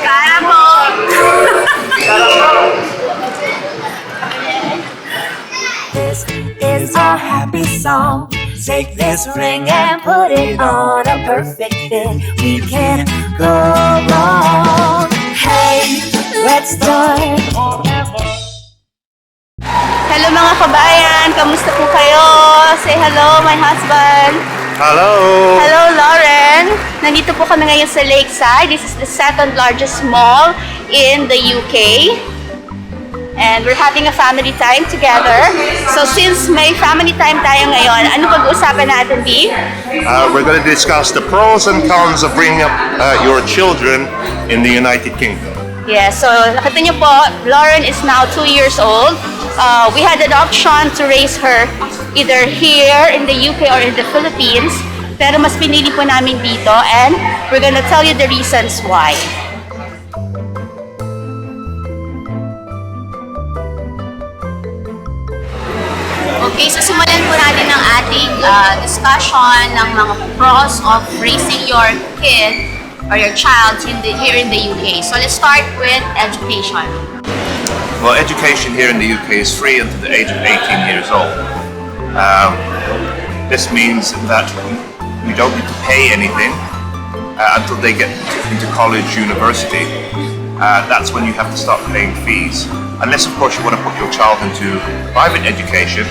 Kara po. This is our happy song. Take this ring and put it on a perfect fit. We can't go wrong. Hey, let's start. Hello mga kabayan, kamusta po kayo? Say hello, my husband. Hello! Hello, Lauren. Nandito po kami ngayon sa Lakeside. This is the second largest mall in the UK. And we're having a family time together. So since may family time tayo ngayon, ano pag-uusapan natin, B? We're going to discuss the pros and cons of bringing up your children in the United Kingdom. Yeah, so nakita niyo po, Lauren is now 2 years old. We had an option to raise her either here in the UK or in the Philippines. Pero mas pinili po namin dito and we're gonna tell you the reasons why. Okay, so simulan po natin ang ating discussion ng mga pros of raising your kid or your child here in the UK. So let's start with education. Well, education here in the UK is free until the age of 18 years old. This means that we don't need to pay anything until they get into college, university. That's when you have to start paying fees. Unless, of course, you want to put your child into private education,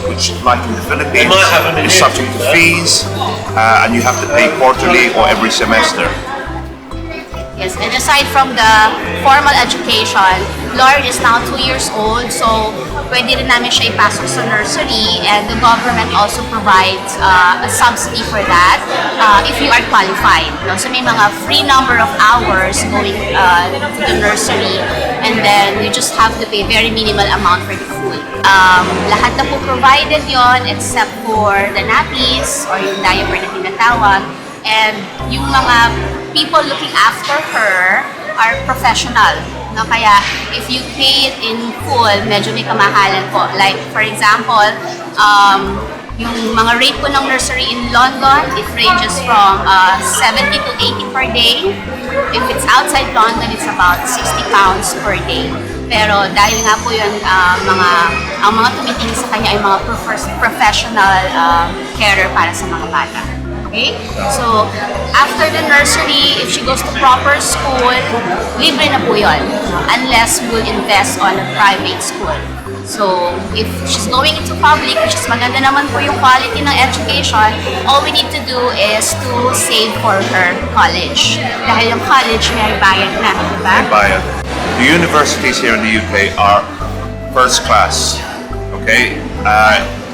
which, like in the Philippines, is subject to fees, and you have to pay quarterly or every semester. Yes, and aside from the formal education, Lauren is now 2 years old, so pwede rin namin siya ipasok sa nursery, and the government also provides a subsidy for that if you are qualified. No? So may mga free number of hours going to the nursery, and then you just have to pay very minimal amount for the food. Lahat na po provided yon except for the nappies or yung diaper na tinatawag, and yung mga people looking after her are professional. No? Kaya if you pay it in full, medyo may kamahalan po. Like for example, yung mga rate po ng nursery in London, it ranges from 70 to 80 per day. If it's outside London, it's about £60 per day. Pero dahil nga po yun, ang mga tumitingin sa kanya ay mga professional carer para sa mga bata. Okay? So, after the nursery, if she goes to proper school, libre na po yun. Unless we'll invest on a private school. So, if she's going into public, which is maganda naman po yung quality ng education, all we need to do is to save for her college. Dahil yung college may bayad na, di ba? May bayad. The universities here in the UK are first class. Okay?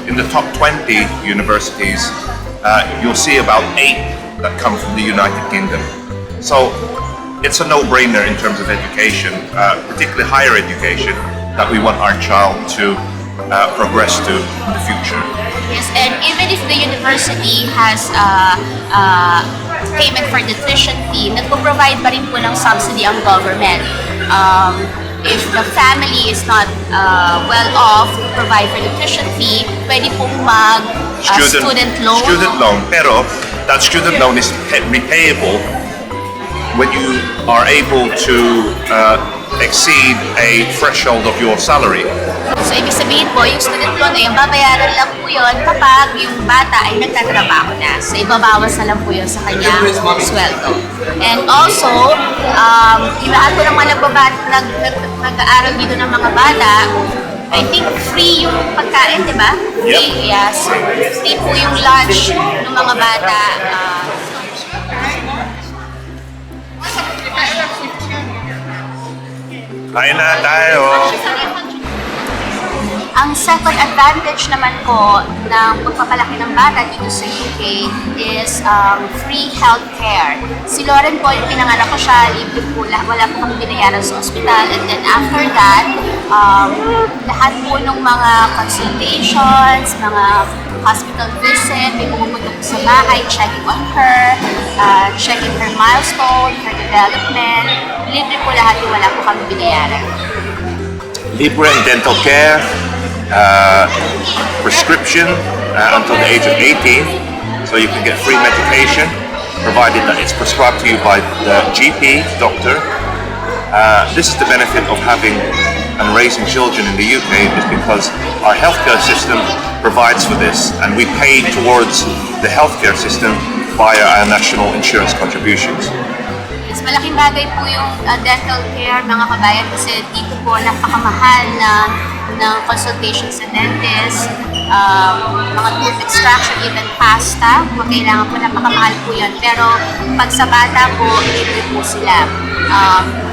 In the top 20 universities, you'll see about 8 that come from the United Kingdom. So it's a no-brainer in terms of education, particularly higher education, that we want our child to progress to in the future. Yes, and even if the university has payment for the tuition fee, nagpo-provide pa rin po ng subsidy ang government. If the family is not well off to provide for the tuition fee, pwede pong student loan. Student loan, pero that student loan is repayable when you are able to exceed a threshold of your salary. So, ibig sabihin po, yung student loan ay babayaran lang po yun kapag yung bata ay nagtatrabaho na. So, ibabawas na lang po yun sa kanyang sweldo. And also, yung lahat po ng mga nag-aaral dito ng mga bata, I think free yung pagkain, di ba? Free, yes. Free po yung lunch ng mga bata. Kain na tayo! Ang second advantage naman po ng pagpapalaki ng bata dito sa UK is free healthcare. Si Lauren po, yung pinanganak ko siya, libre po, wala po kami binayaran sa ospital. And then after that, lahat po ng mga consultations, mga hospital visit, may pumupunta po sa bahay, checking on her, checking her milestone, her development. Libre po lahat yung wala po kami binayaran. Libre and dental care, prescription until the age of 18. So you can get free medication, provided that it's prescribed to you by the GP, doctor. This is the benefit of having and raising children in the UK, is because our healthcare system provides for this, and we pay towards the healthcare system via our national insurance contributions. Yes, malaking bagay po yung dental care, mga kabayan, kasi dito po napakamahal ng consultation sa dentist, mga tooth extraction, even pasta, kung kailangan po, napakamahal po yun. Pero pag sa bata po, libre po sila.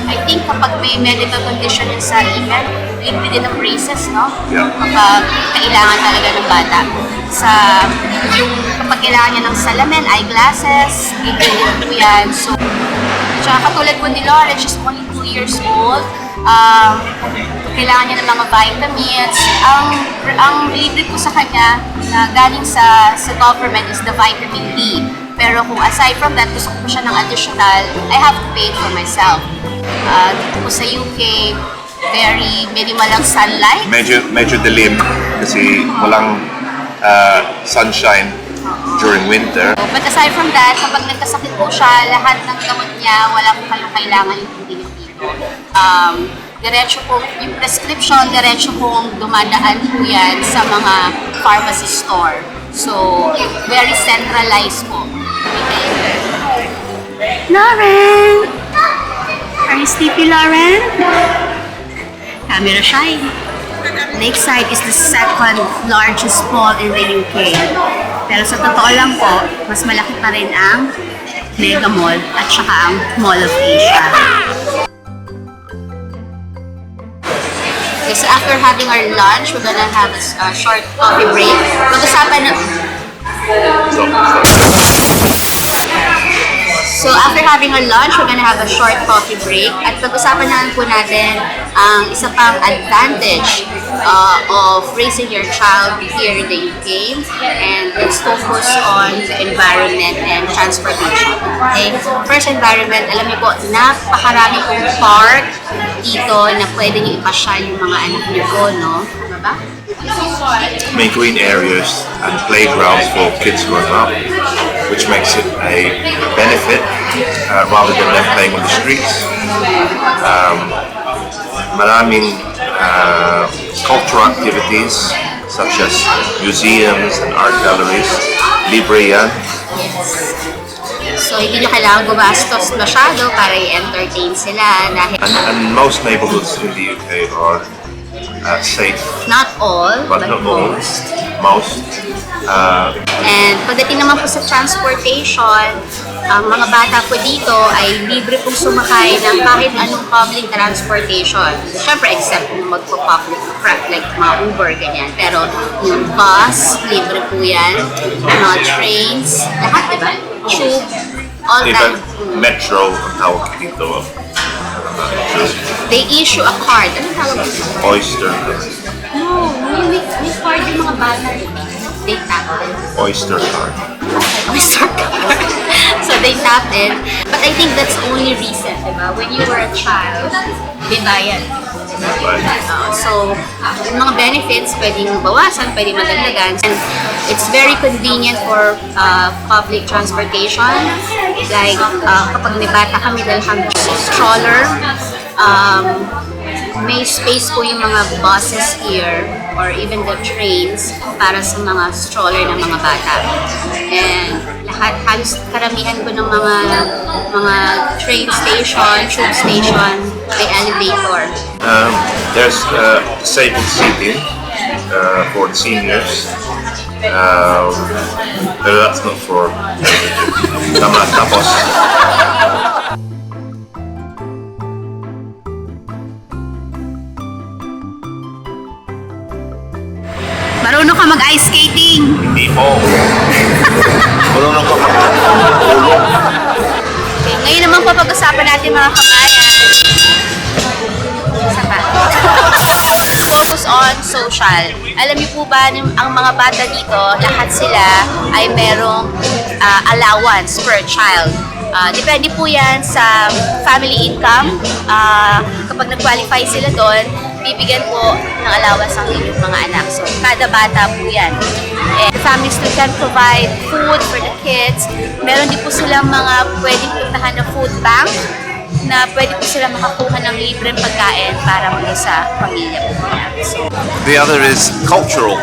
I think kapag may medical condition yun sa event, libre din ang braces, no? Yeah. Kapag kailangan talaga ng bata. Kapag kailangan niya ng salamin, eyeglasses, libre din po yan. So, tsaka katulad po ni Lauren, she's only 2 years old. Kailangan niya ng mga vitamins. Ang libre po sa kanya na galing sa government is the vitamin D. Pero kung aside from that, gusto ko po siya ng additional, I have to pay it for myself. Dito po sa UK, very minimal ang sunlight. Medyo dilim kasi walang sunshine during winter. But aside from that, kapag nagkasakit po siya, lahat ng gamot niya, wala po kayong kailangan intindihin dito. Diretso po, yung prescription, diretso pong dumadaan po yan sa mga pharmacy store. So, very centralized po. Lauren! Are you sleepy, Lauren? Camera shy. Lakeside is the second largest mall in the UK. Pero sa totoo lang po, mas malaki pa rin ang Mega Mall at saka ang Mall of Asia. Okay, so after having our lunch, we're gonna have a short coffee break. Mag-usapan na... So after having our lunch, we're gonna have a short coffee break at pag-usapan naman po natin ang isa pang advantage of raising your child here in the UK, and let's focus on the environment and transportation. Okay? First, environment, alam niyo po, napakarami pong park dito na pwede niyo ipasyal yung mga anak niyo po, no? Tama ba? May green areas and playgrounds for kids growing up, which makes it a benefit rather than them playing on the streets. Maraming cultural activities such as museums and art galleries. Libre yan. So, hindi nyo kailangan gumastos masyado para i-entertain sila dahil And most neighborhoods in the UK are safe, not all, but not all. most. Most. And pagdating naman po sa transportation, ang mga bata po dito ay libre pong sumakay ng kahit anong public transportation. Siyempre, except kung magpo-public like mga Uber, ganyan. Pero yung bus, libre po yan. Mga trains, lahat, di ba? Tube, all Even that. metro ang tawag dito. They issue a card. Ano tawag dito? Oyster. No, may card yung mga bata, di ba? They tap it. Oyster card. Oyster card. So they tapped it. But I think that's only recent, diba? When you were a child, bibayad. So, yung mga benefits, pwedeng bawasan, pwedeng madagdagan. And it's very convenient for public transportation. Like, kapag may bata kami, dahil kami stroller, may space po yung mga buses here or even the trains para sa mga stroller ng mga bata. And halos karamihan po ng mga train station, tube station, may elevator. There's disabled seating for the seniors. Pero that's not for tapos. Marunong ka mag-ice skating! Hindi po. Marunong ka mag-ulong. Okay, ngayon naman po pag-usapan natin mga kabayan. Isa pa. Focus on social. Alam niyo po ba, ang mga bata dito, lahat sila ay merong allowance per child. Depende po yan sa family income. Kapag nag-qualify sila doon, bibigyan po ng allowance ang inyong mga anak. So, kada bata po yan. And the families still can provide food for the kids. Meron din po silang mga pwedeng puntahan na food bank na pwede po sila makakuha ng libreng pagkain para mula sa pamilya po nila. So, The other is cultural.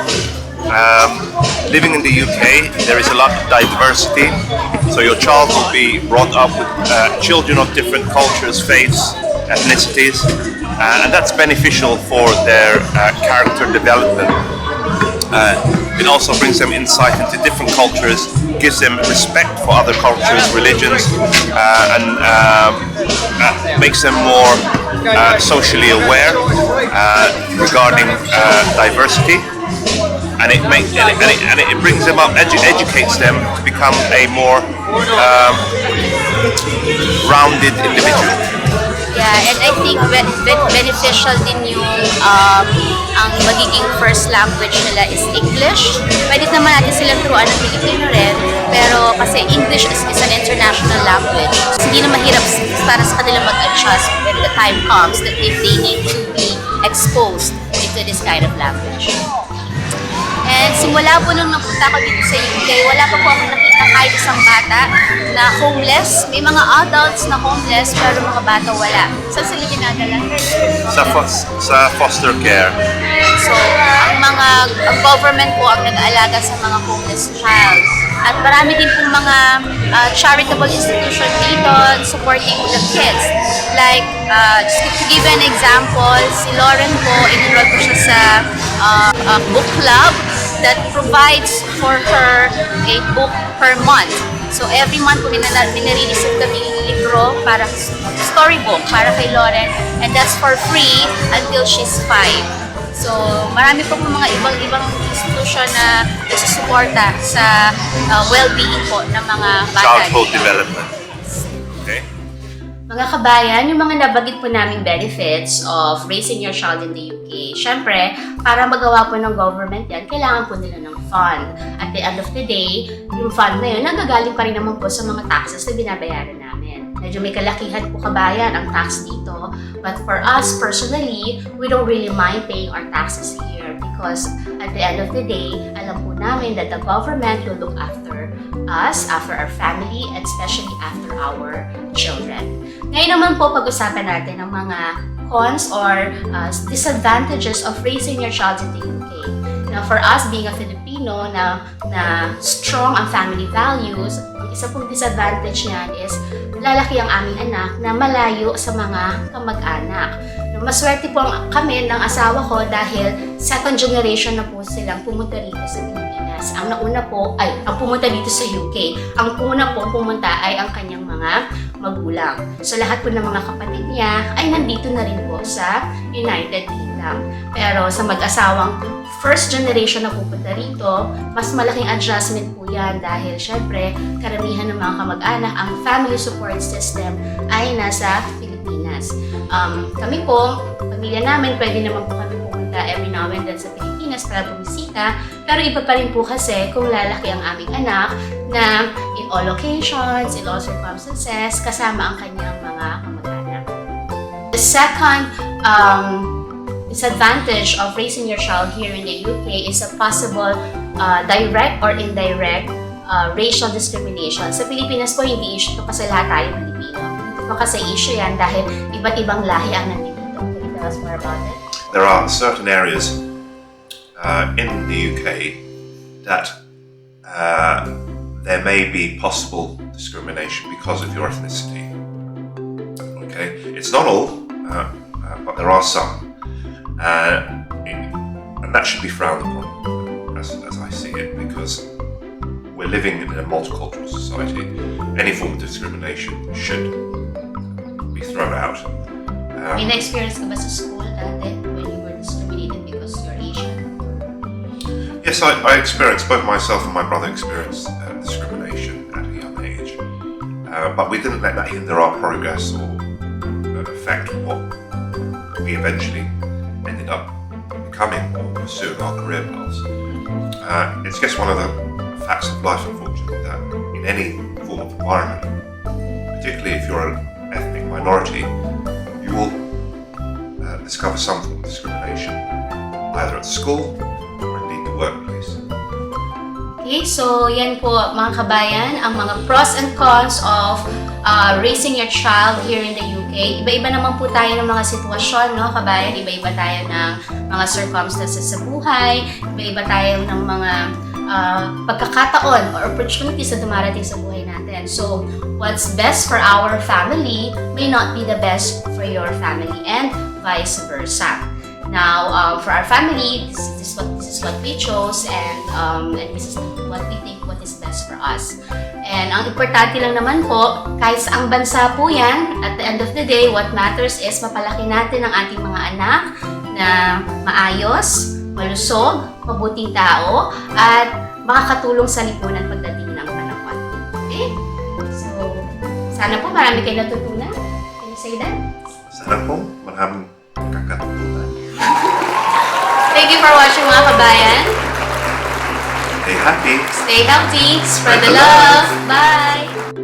Living in the UK, there is a lot of diversity. So your child will be brought up with children of different cultures, faiths, ethnicities, and that's beneficial for their character development. It also brings them insight into different cultures, gives them respect for other cultures, religions, and makes them more socially aware regarding diversity. And it brings them up, educates them to become a more rounded individual. yeah, and I think beneficial din yung ang magiging first language nila is English. Pwede naman natin silang turuan ng Filipino rin, pero kasi English is an international language. So, hindi na mahirap para sa kanila mag-adjust when the time comes that if they need to be exposed into this kind of language. And simula po nung napunta ko dito sa UK, wala pa po ako nakita kahit isang bata na homeless. May mga adults na homeless, pero mga bata wala. Saan sila ginadala? Sa foster care. So, ang government po ang nag-aalaga sa mga homeless child. At marami din pong mga charitable institution dito supporting the kids. Like, just to give an example, si Lauren po, enroll ko siya sa book club that provides for her a book per month. So every month po minare-receive kami yung libro para storybook para kay Lauren, and that's for free until she's 5. So marami po mga ibang institution na nagsusuporta sa well-being po ng mga bata. Childhood development. Okay. Mga kabayan, yung mga nabagit po naming benefits of raising your child in the UK, syempre, para magawa po ng government yan, kailangan po nila ng fund. At the end of the day, yung fund na yun, nagagaling pa rin naman po sa mga taxes na binabayaran namin. Medyo may kalakihan po kabayan ang tax dito, but for us personally, we don't really mind paying our taxes here because at the end of the day, alam po namin that the government will look after us, after our family, and especially after our children. Ngayon naman po, pag-usapan natin ang mga cons or disadvantages of raising your child in the UK. Now, for us being a Filipino na strong ang family values, ang isa pong disadvantage niyan is lalaki ang aming anak na malayo sa mga kamag-anak. Maswerte po kami ng asawa ko dahil second generation na po silang pumunta rito sa Pilipinas. Ang nauna po ay ang pumunta dito sa UK. Ang una po pumunta ay ang kanyang mga magulang. So lahat po ng mga kapatid niya ay nandito na rin po sa United Kingdom. Pero sa mag-asawang first generation na pupunta rito, mas malaking adjustment po yan dahil syempre karamihan ng mga kamag-anak, ang family support system ay nasa Pilipinas. Kami po, pamilya namin, pwede naman po kami pumunta every now and then sa Pilipinas para bumisita, pero iba pa rin po kasi kung lalaki ang aming anak na in all occasions, in all circumstances, kasama ang kanyang mga kamag-anak. The second disadvantage of raising your child here in the UK is a possible direct or indirect racial discrimination. Sa Pilipinas po, hindi issue ito kasi lahat tayo Pilipino. Ito kasi issue yan dahil iba't ibang lahi ang nandito. Can you tell us more about it? There are certain areas in the UK that there may be possible discrimination because of your ethnicity. Okay, it's not all, but there are some. And that should be frowned upon, as I see it, because we're living in a multicultural society. Any form of discrimination should be thrown out. May na-experience ka ba sa school dati when you were discriminated because you're Asian? Yes, I experienced, both myself and my brother experienced discrimination at a young age. But we didn't let that hinder our progress or affect what we eventually ended up becoming or pursuing our career paths. It's just one of the facts of life, unfortunately, that in any form of environment, particularly if you're an ethnic minority, you will and discover some form of discrimination, either at school or indeed the workplace. Okay, so yan po mga kabayan, ang mga pros and cons of raising your child here in the UK. Iba-iba naman po tayo ng mga sitwasyon, no, kabayan? Iba-iba tayo ng mga circumstances sa buhay, iba-iba tayo ng mga pagkakataon or opportunities na dumarating sa buhay natin. So, what's best for our family may not be the best for your family and vice versa. Now, for our family, this is what we chose, and this is what we think what is best for us. And ang importante lang naman po, kahit saang bansa po yan, at the end of the day, what matters is mapalaki natin ang ating mga anak na maayos, malusog, mabuting tao, at makakatulong sa lipunan pagdating ng panahon. Okay? So, sana po marami kayo natutunan. Can you say that? Sana po maraming kakatutunan. Thank you for watching mga kabayan. Stay happy. Stay healthy. Spread the love. Bye!